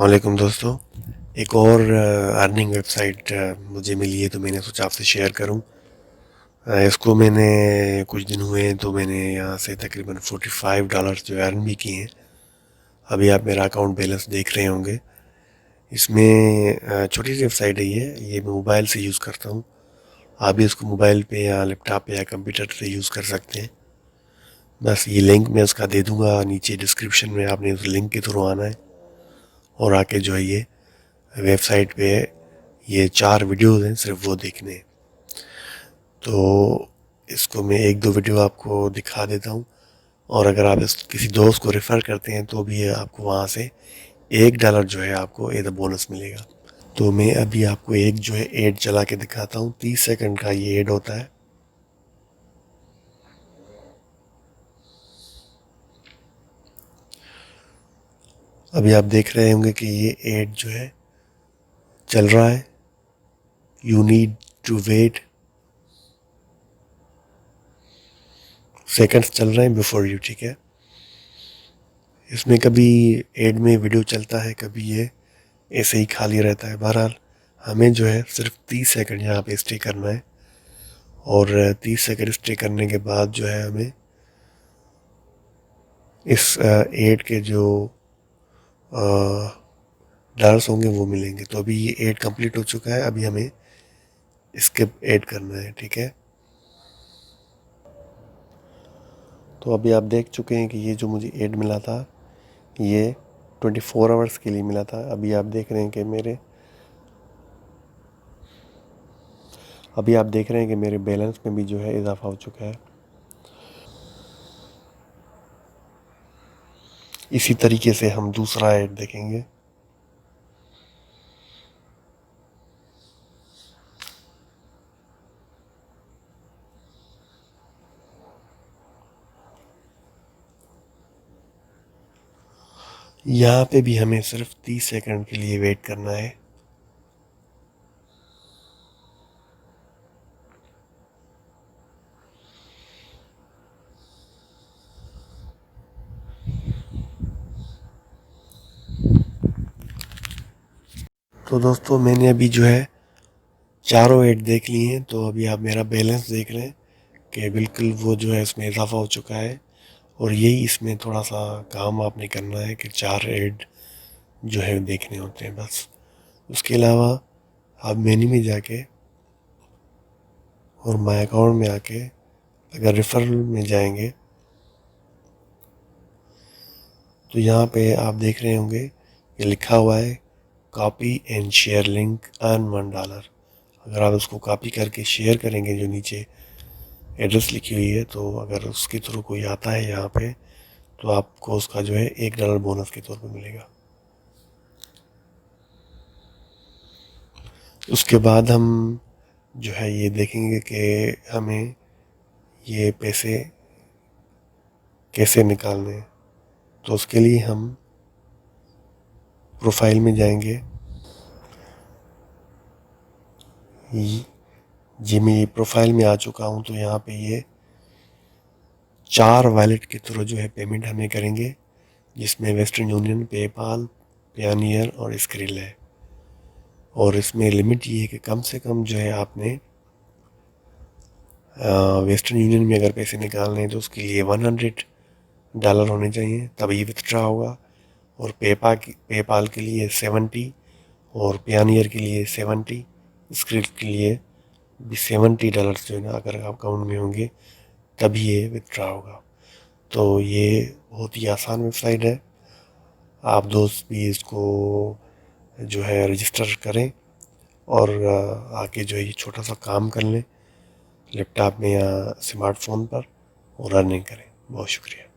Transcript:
वालेकुम दोस्तों। एक और अर्निंग वेबसाइट मुझे मिली है तो मैंने सोचा आपसे शेयर करूं। इसको मैंने कुछ दिन हुए हैं तो मैंने यहाँ से तकरीबन $45 जो अर्न भी किए हैं। अभी आप मेरा अकाउंट बैलेंस देख रहे होंगे। इसमें छोटी सी वेबसाइट है ये मैं मोबाइल से यूज़ करता हूँ। आप भी इसको मोबाइल पे या लैपटॉप पे या कंप्यूटर से यूज़ कर सकते हैं। बस ये लिंक मैं उसका दे दूँगा नीचे डिस्क्रिप्शन में, आपने उस लिंक के थ्रू आना है और आके जो है ये वेबसाइट पे ये 4 वीडियोज़ हैं, सिर्फ वो देखने हैं। तो इसको मैं एक दो वीडियो आपको दिखा देता हूँ और अगर आप इस किसी दोस्त को रेफ़र करते हैं तो भी आपको वहाँ से $1 जो है आपको एज अ बोनस मिलेगा। तो मैं अभी आपको एक जो है एड चला के दिखाता हूँ। 30 सेकंड का ये एड होता है। अभी आप देख रहे होंगे कि ये एड जो है चल रहा है। You need to wait, seconds चल रहे हैं बिफोर यू, ठीक है। इसमें कभी एड में वीडियो चलता है, कभी ये ऐसे ही खाली रहता है। बहरहाल हमें जो है सिर्फ 30 सेकंड यहाँ पे स्टे करना है और 30 सेकंड स्टे करने के बाद जो है हमें इस एड के जो डॉलर्स होंगे वो मिलेंगे। तो अभी ये एड कंप्लीट हो चुका है, अभी हमें स्किप ऐड करना है, ठीक है। तो अभी आप देख चुके हैं कि ये जो मुझे एड मिला था ये 24 आवर्स के लिए मिला था। अभी आप देख रहे हैं कि मेरे बैलेंस में भी जो है इजाफा हो चुका है। इसी तरीके से हम दूसरा ऐड देखेंगे। यहाँ पे भी हमें सिर्फ 30 सेकंड के लिए वेट करना है। तो दोस्तों मैंने अभी जो है चारों ऐड देख लिए हैं। तो अभी आप मेरा बैलेंस देख रहे हैं कि बिल्कुल वो जो है इसमें इजाफा हो चुका है। और यही इसमें थोड़ा सा काम आपने करना है कि 4 ऐड जो है देखने होते हैं बस। उसके अलावा आप मेन्यू में जाके और माय अकाउंट में आके अगर रेफरल में जाएंगे तो यहाँ पे आप देख रहे होंगे कि लिखा हुआ है copy and share link earn $1। अगर आप उसको कॉपी करके शेयर करेंगे, जो नीचे एड्रेस लिखी हुई है, तो अगर उसके थ्रू कोई आता है यहाँ पे तो आपको उसका जो है $1 बोनस के तौर पे मिलेगा। उसके बाद हम जो है ये देखेंगे कि हमें ये पैसे कैसे निकालने हैं। तो उसके लिए हम प्रोफाइल में जाएंगे। जी मैं ये प्रोफाइल में आ चुका हूँ। तो यहाँ पे ये 4 वॉलेट के थ्रू जो है पेमेंट हमें करेंगे, जिसमें वेस्टर्न यूनियन, पेपाल, पायोनियर और स्क्रिल है। और इसमें लिमिट ये है कि कम से कम जो है आपने वेस्टर्न यूनियन में अगर पैसे निकालने हैं तो उसके लिए $100 होने चाहिए, तभी विथड्रा होगा। और पेपाल के लिए 70 और पायोनियर के लिए 70, स्क्रिल के लिए भी $70 जो है ना अगर आप अकाउंट में होंगे तभी ये विथड्रा होगा। तो ये बहुत ही आसान वेबसाइट है। आप दोस्त भी इसको जो है रजिस्टर करें और आके जो है ये छोटा सा काम कर लें लैपटॉप में या स्मार्टफोन पर और अर्निंग करें। बहुत शुक्रिया।